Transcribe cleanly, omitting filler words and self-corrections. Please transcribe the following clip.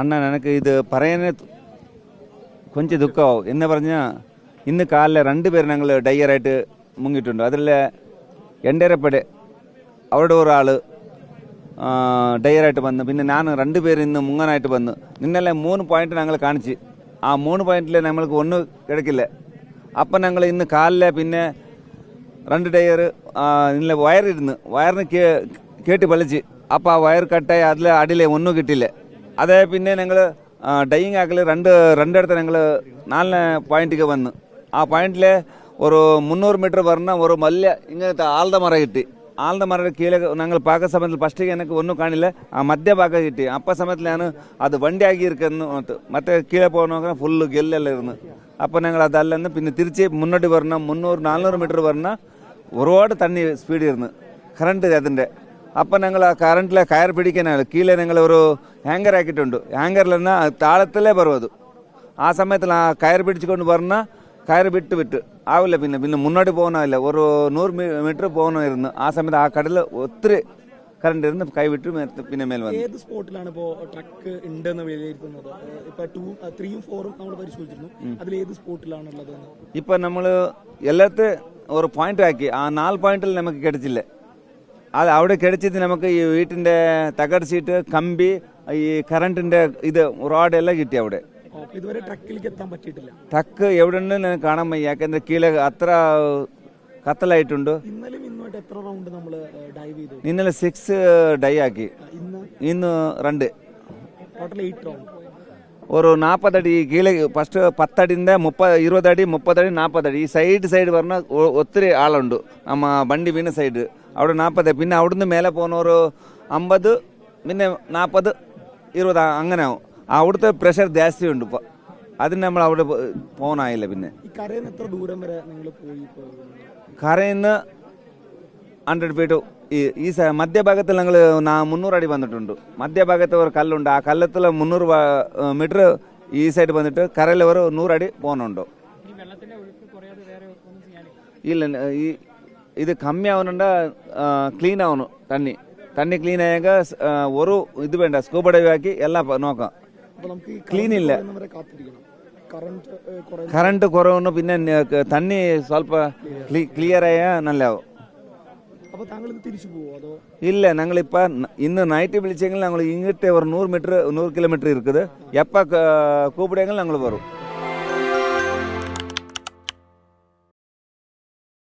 അണ്ണൻ എനിക്ക് ഇത് പറയാനേ കൊഞ്ച് ദുഃഖമാവും എന്ന് പറഞ്ഞാൽ ഇന്ന് കാലിലെ 2 പേര് ഞങ്ങൾ ഡയറായിട്ട് മുങ്ങിയിട്ടുണ്ട്. അതിൽ എൻ്റെരപ്പടെ അവിടെ ഒരാൾ ഡയറായിട്ട് വന്ന്, പിന്നെ ഞാൻ 2 പേര് ഇന്ന് മുങ്ങാനായിട്ട് വന്ന്. ഇന്നലെ 3 പോയിന്റ് ഞങ്ങൾ കാണിച്ച്, ആ 3 പോയിന്റിൽ നമ്മൾക്ക് ഒന്നും കിടക്കില്ല. അപ്പം ഞങ്ങൾ ഇന്ന് കാലിലെ പിന്നെ 2 ടയർ ഇന്നലെ വയറിരുന്ന് വയറിന് കേട്ടി വലിച്ച്, അപ്പോൾ ആ വയർ കട്ടായി അതിൽ അടിയിലെ ഒന്നും കിട്ടില്ല. അതേ പിന്നെ ഞങ്ങൾ ഡൈയിങ് ആക്കൽ രണ്ടിടത്ത് ഞങ്ങൾ 4 പോയിന്റിക്ക് വന്ന്. ആ പോയിന്റിൽ ഒരു 300 മീറ്റർ പറഞ്ഞ ഒരു വലിയ ഇങ്ങനത്തെ ആളുടെ മരം കിട്ടി. ആളുടെ മരം കീഴെ ഞങ്ങൾ പാക സമയത്തിൽ ഫസ്റ്റ് എനിക്ക് ഒന്നും കാണില്ല, ആ മധ്യഭാഗം കിട്ടി. അപ്പ സമയത്തിൽ ഞാൻ അത് വണ്ടിയാക്കിയിരിക്കുന്നു, മറ്റേ കീഴെ പോകണമെങ്കിൽ ഫുള്ള് ഗെല്ലെല്ലാം ഇരുന്ന്. അപ്പോൾ ഞങ്ങൾ അതല്ലെന്ന് പിന്നെ തിരിച്ച് മുന്നോട്ട് പറഞ്ഞാൽ 300-400 മീറ്റർ പറഞ്ഞാൽ ഒരുപാട് തണ്ണി സ്പീഡ് ഇരുന്ന് കറണ്ട് അതിൻ്റെ. അപ്പം ഞങ്ങൾ ആ കറണ്ടിലെ കയർ പിടിക്കാനാണ് കീഴെ ഞങ്ങൾ ഒരു ഹാങ്കർ ആക്കിയിട്ടുണ്ട്. ഹാങ്കറിൽ നിന്നാൽ താളത്തിലേ പറയും അത്. ആ സമയത്തിൽ ആ കയർ പിടിച്ചുകൊണ്ട് പറഞ്ഞാൽ കയർ വിട്ട് ആവില്ല. പിന്നെ മുന്നോട്ട് പോകണമില്ല, ഒരു 100 മീറ്റർ പോകണമായിരുന്നു. ആ സമയത്ത് ആ കടലിൽ ഒത്തിരി കറണ്ട് ഇരുന്ന് കൈവിട്ട് പിന്നെ മേൽ വന്നു. ഏത് സ്പോട്ടിലാണ് ഇപ്പോൾ ട്രക്ക് ഉണ്ടെന്ന് വിലയിരുത്തുന്നത്? ഇപ്പൊ 3ഉം 4ഉം നമ്മൾ പരിശോധിച്ചിരുന്നു, അതിൽ ഏത് സ്പോട്ടിലാണുള്ളത്? ഇപ്പൊ നമ്മൾ എല്ലാത്തും ഒരു പോയിന്റ് ആക്കി, ആ 4 പോയിന്റിൽ നമുക്ക് കിടച്ചില്ല. അത് അവിടെ കിടച്ചിട്ട് നമുക്ക് ഈ വീട്ടിന്റെ തകട് സീറ്റ്, കമ്പി, ഈ കറണ്ടിന്റെ ഇത് റോഡ് എല്ലാം കിട്ടി അവിടെ. ഇതുവരെ ട്രക്കിലേക്ക് എത്താൻ പറ്റിയിട്ടില്ല. ട്രക്ക് എവിടെ ഉണ്ട് കാണാൻ വയ്യ, യാക്കಂದ್ರೆ കീഴെ അത്ര കത്തലായിട്ടുണ്ട്. ഇന്നലെ ഇന്നുമായിട്ട് എത്ര റൗണ്ട് നമ്മൾ ഡൈവ് ചെയ്തു? ഇന്നലെ 6 ഡൈ ആക്കി, ഇന്ന് 2. Total 8 round. ഒരു 40 അടി കീഴെ ഫസ്റ്റ് 10 അടിന്റെ 20 അടി 30 അടി 40 അടി. ഈ സൈഡ് പറഞ്ഞാൽ ഒത്തിരി ആളുണ്ട്. നമ്മ വണ്ടി വീണ സൈഡ് അവിടെ 40. പിന്നെ അവിടുന്ന് മേലെ പോകുന്ന ഒരു 50, പിന്നെ 40, 20 അങ്ങനെ ആവും. അവിടുത്തെ പ്രഷർ ജാസ്തി ഉണ്ട്. ഇപ്പം അതിന് നമ്മൾ അവിടെ പോകാനായില്ല. പിന്നെ കരയിൽ നിന്ന് എത്ര ദൂരം വരെ നിങ്ങൾ പോയി? കരയിൽ നിന്ന് 100 ഫീറ്റ്. ഈ മധ്യഭാഗത്തിൽ ഞങ്ങൾ 300 അടി വന്നിട്ടുണ്ട്. മധ്യഭാഗത്ത് ഒരു കല്ലുണ്ട്, ആ കല്ലത്തിൽ 300 മീറ്റർ ഈ സൈഡ് വന്നിട്ട് കരയിൽ ഒരു 100 അടി പോകുന്നുണ്ടോ. ഇല്ല, ഇത് കമ്മിയാവുന്നുണ്ട്, ക്ലീൻ ആവുന്നു. തണ്ണി ക്ലീൻ ആയാൽ ഒരു ഇത് വേണ്ട, സ്കൂബ ഡൈവ് ആക്കി എല്ലാം നോക്കാം. ക്ലീൻ ಇಲ್ಲ, കറണ്ട് കുറവുന്നു. പിന്നെ തണ്ണി ಸ್ವಲ್ಪ ക്ലിയർ ആയ നല്ലതാവും. ഇല്ല, ഞങ്ങളിപ്പോ ഇന്ന് നൈറ്റ് വിളിച്ചെങ്കിൽ ഞങ്ങൾ ഇങ്ങോട്ട് ഒരു 100 കിലോമീറ്റർ இருக்குது. எப்ப கூப்பிடுங்க ഞങ്ങൾ வரும்.